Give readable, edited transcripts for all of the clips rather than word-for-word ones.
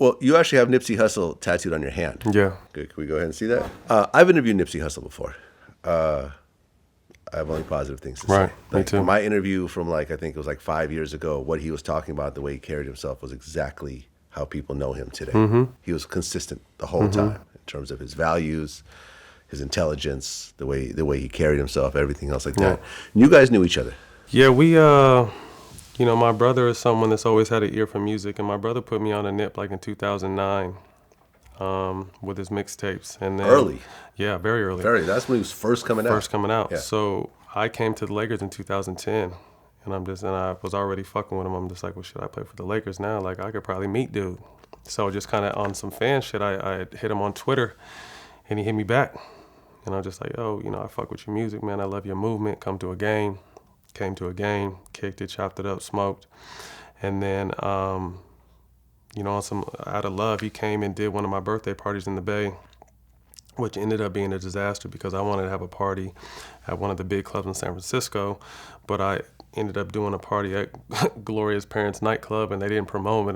Well, you actually have Nipsey Hussle tattooed on your hand. Yeah. Good. Can we go ahead and see that? I've interviewed Nipsey Hussle before. I have only positive things to Right. say. Me too. My interview from I think it was 5 years ago, what he was talking about, the way he carried himself was exactly how people know him today. Mm-hmm. He was consistent the whole time in terms of his values, his intelligence, the way he carried himself, everything else like that. And you guys knew each other. Yeah, we my brother is someone that's always had an ear for music, and my brother put me on a Nip in 2009 with his mixtapes. And then, Early. Yeah, very early. That's when he was first coming out. Yeah. So I came to the Lakers in 2010, and I was already fucking with him. I'm just like, well, should I play for the Lakers now? Like, I could probably meet dude. So just kind of on some fan shit, I hit him on Twitter, and he hit me back. And I'm just like, oh, I fuck with your music, man. I love your movement. Come to a game. Came to a game, kicked it, chopped it up, smoked. And then, on some out of love, he came and did one of my birthday parties in the Bay, which ended up being a disaster because I wanted to have a party at one of the big clubs in San Francisco, but I ended up doing a party at Gloria's parents' nightclub, and they didn't promote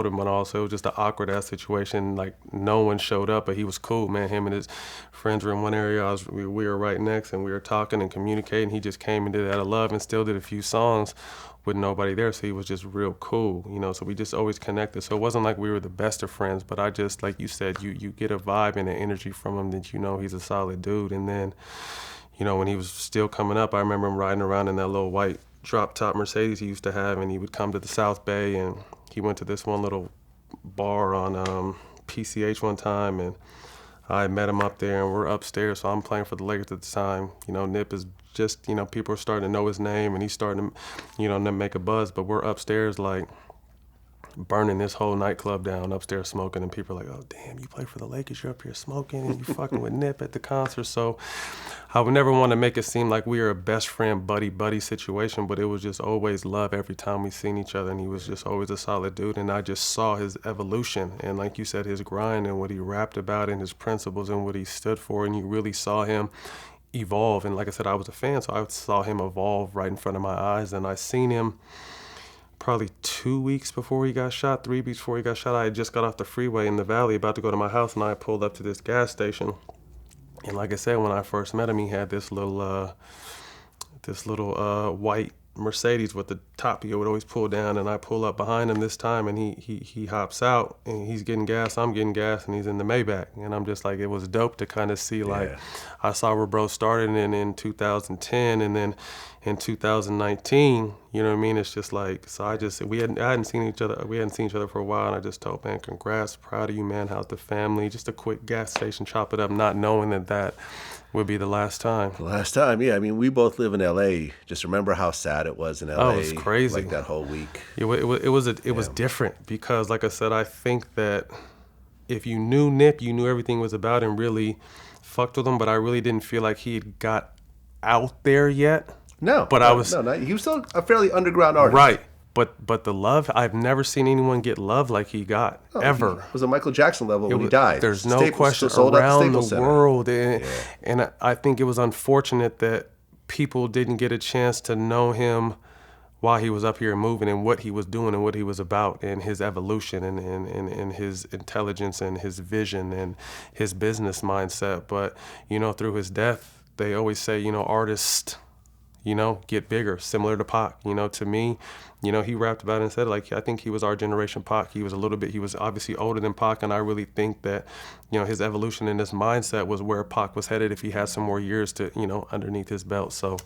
him at all, so it was just an awkward-ass situation. Like, no one showed up, but he was cool, man. Him and his friends were in one area. We were right next, and we were talking and communicating. He just came and did Out of Love and still did a few songs with nobody there, so he was just real cool, so we just always connected. So it wasn't like we were the best of friends, but I just, like you said, you get a vibe and an energy from him that he's a solid dude. And then, when he was still coming up, I remember him riding around in that little white drop-top Mercedes he used to have, and he would come to the South Bay, and he went to this one little bar on PCH one time, and I met him up there, and we're upstairs, so I'm playing for the Lakers at the time. Nip is just, people are starting to know his name, and he's starting to, make a buzz, but we're upstairs, like, burning this whole nightclub down, upstairs smoking, and people are like, oh, damn, you play for the Lakers, you're up here smoking, and you fucking with Nip at the concert. So I would never want to make it seem like we were a best friend, buddy situation, but it was just always love every time we seen each other, and he was just always a solid dude, and I just saw his evolution, and like you said, his grind and what he rapped about and his principles and what he stood for, and you really saw him evolve. And like I said, I was a fan, so I saw him evolve right in front of my eyes, and I seen him probably 2 weeks before he got shot, 3 weeks before he got shot. I had just got off the freeway in the valley about to go to my house, and I pulled up to this gas station. And like I said, when I first met him, he had this little white Mercedes with the top he would always pull down, and I pull up behind him this time, and he hops out, and he's getting gas, I'm getting gas, and he's in the Maybach. And I'm just like, it was dope to kind of see, like, I saw where bro started in 2010, and then in 2019, you know what I mean? It's just like, so I hadn't seen each other for a while, and I just told, man, congrats, proud of you, man, how's the family? Just a quick gas station, chop it up, not knowing that would be the last time. The last time, yeah. I mean, we both live in L.A. Just remember how sad it was in L.A. Oh, it was crazy. Like that whole week. It was different because, like I said, I think that if you knew Nip, you knew everything was about and really fucked with him, but I really didn't feel like he had got out there yet. No, but he was still a fairly underground artist. Right. But the love, I've never seen anyone get love like he got, ever. It was a Michael Jackson level when he died. There's no question around the world. And I think it was unfortunate that people didn't get a chance to know him while he was up here moving and what he was doing and what he was about and his evolution and his intelligence and his vision and his business mindset. But, through his death, they always say, artists, get bigger, similar to Pac. To me, he rapped about it and said, like, I think he was our generation Pac. He was obviously older than Pac, and I really think that, his evolution and his mindset was where Pac was headed if he had some more years to, underneath his belt. So